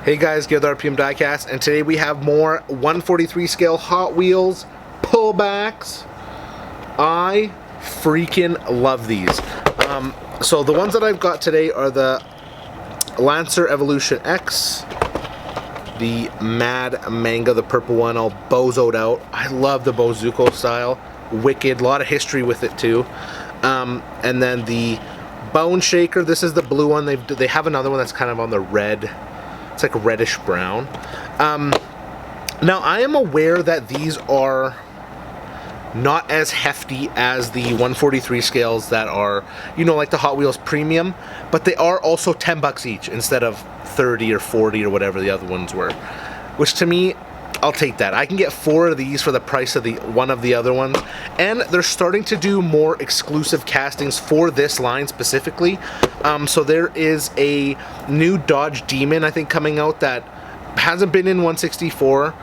Hey guys, give the RPM Diecast, and today we have more 143 scale Hot Wheels pullbacks. I freaking love these. So the ones that I've got today are the Lancer Evolution X, the Mad Manga, the purple one, all bozoed out. I love the Bozuko style. Wicked, a lot of history with it too. And then the Bone Shaker, this is the blue one. They have another one that's kind of on the red. It's like reddish brown. Now I am aware that these are not as hefty as the 143 scales that are, you know, like the Hot Wheels Premium, but they are also 10 bucks each instead of 30 or 40 or whatever the other ones were. Which to me, I'll take that. I can get 4 of these for the price of one of the other ones, and they're starting to do more exclusive castings for this line specifically. So there is a new Dodge Demon, I think, coming out that hasn't been in 164.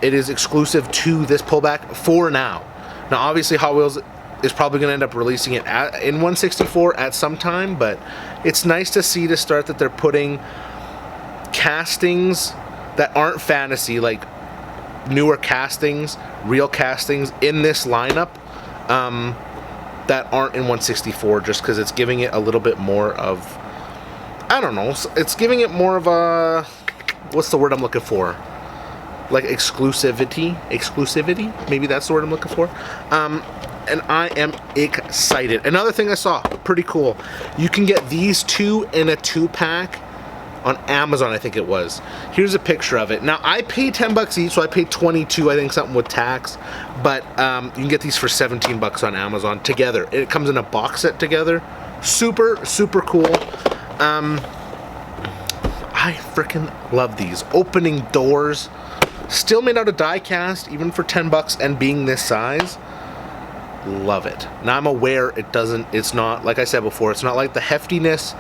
It is exclusive to this pullback for now. Now, obviously, Hot Wheels is probably going to end up releasing it in 164 at some time, but it's nice to see to start that they're putting castings that aren't fantasy, like newer castings, real castings in this lineup that aren't in 164, just because it's giving it a little bit more of, I don't know, it's giving it more of a, what's the word I'm looking for? Like exclusivity, maybe that's the word I'm looking for. And I am excited. Another thing I saw, pretty cool. You can get these two in a 2-pack on Amazon, I think it was. Here's a picture of it. Now, I paid 10 bucks each, so I paid 22, I think, something with tax. But you can get these for 17 bucks on Amazon together. It comes in a box set together. Super, super cool. I freaking love these. Opening doors. Still made out of die cast, even for 10 bucks and being this size. Love it. Now, I'm aware it's not, like I said before, it's not like the heftiness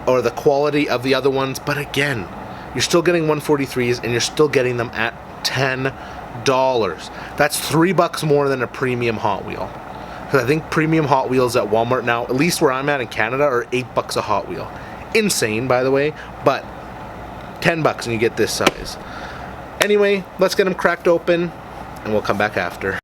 or the quality of the other ones, but again, you're still getting 143s and you're still getting them at $10. That's $3 more than a premium Hot Wheel. Because I think premium Hot Wheels at Walmart now, at least where I'm at in Canada, are $8 a Hot Wheel. Insane, by the way, but 10 bucks and you get this size. Anyway, let's get them cracked open and we'll come back after.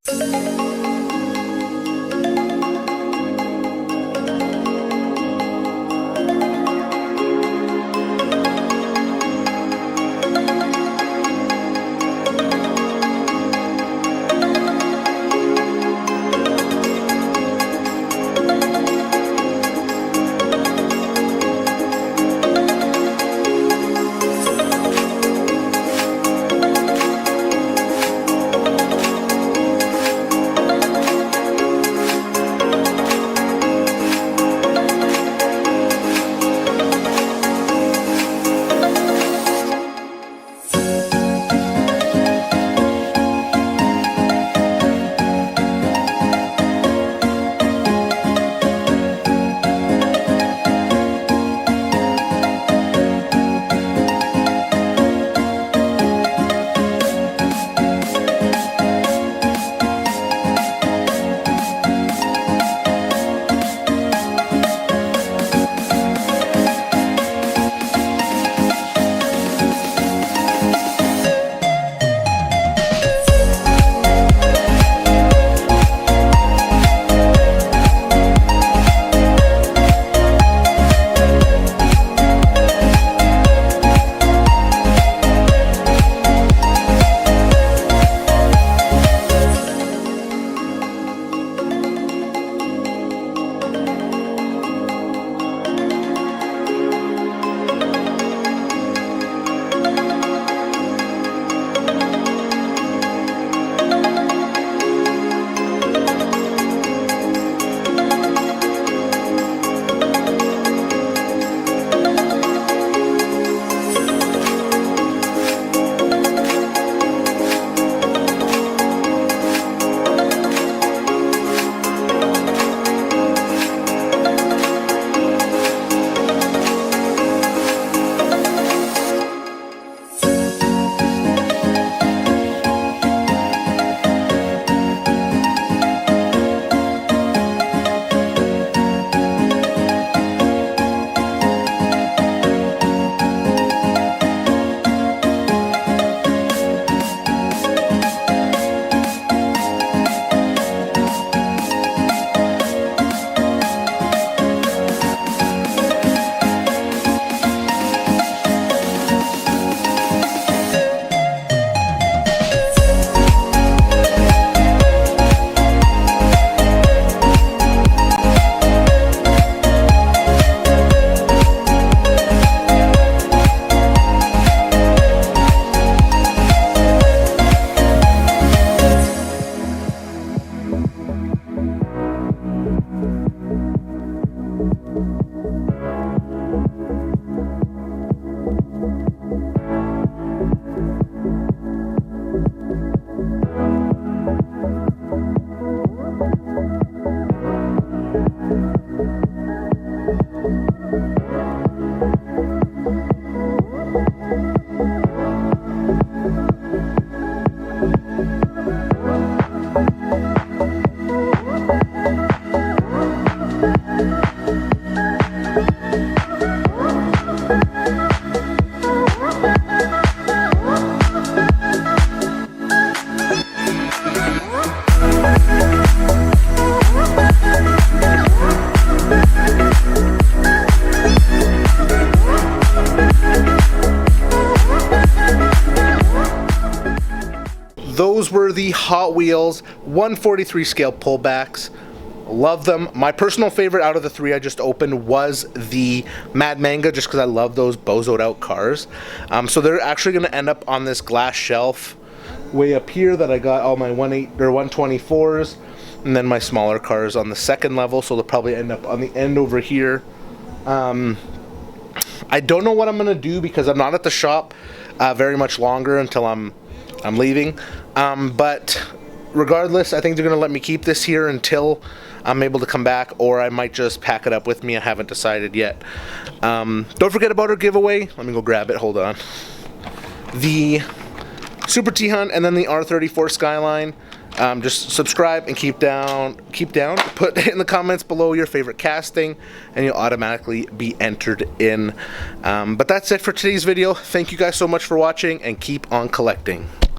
those were the Hot Wheels 143 scale pullbacks. Love them. My personal favorite out of the 3 I just opened was the Mad Manga, just because I love those bozoed out cars. So they're actually going to end up on this glass shelf way up here that I got all my 124s, and then my smaller cars on the second level, so they'll probably end up on the end over here. I don't know what I'm going to do because I'm not at the shop very much longer until I'm leaving. But regardless, I think they're going to let me keep this here until I'm able to come back, or I might just pack it up with me. I haven't decided yet. Don't forget about our giveaway. Let me go grab it. Hold on. The Super T-Hunt and then the R34 Skyline. Just subscribe and keep down. Put in the comments below your favorite casting, and you'll automatically be entered in. But that's it for today's video. Thank you guys so much for watching, and keep on collecting.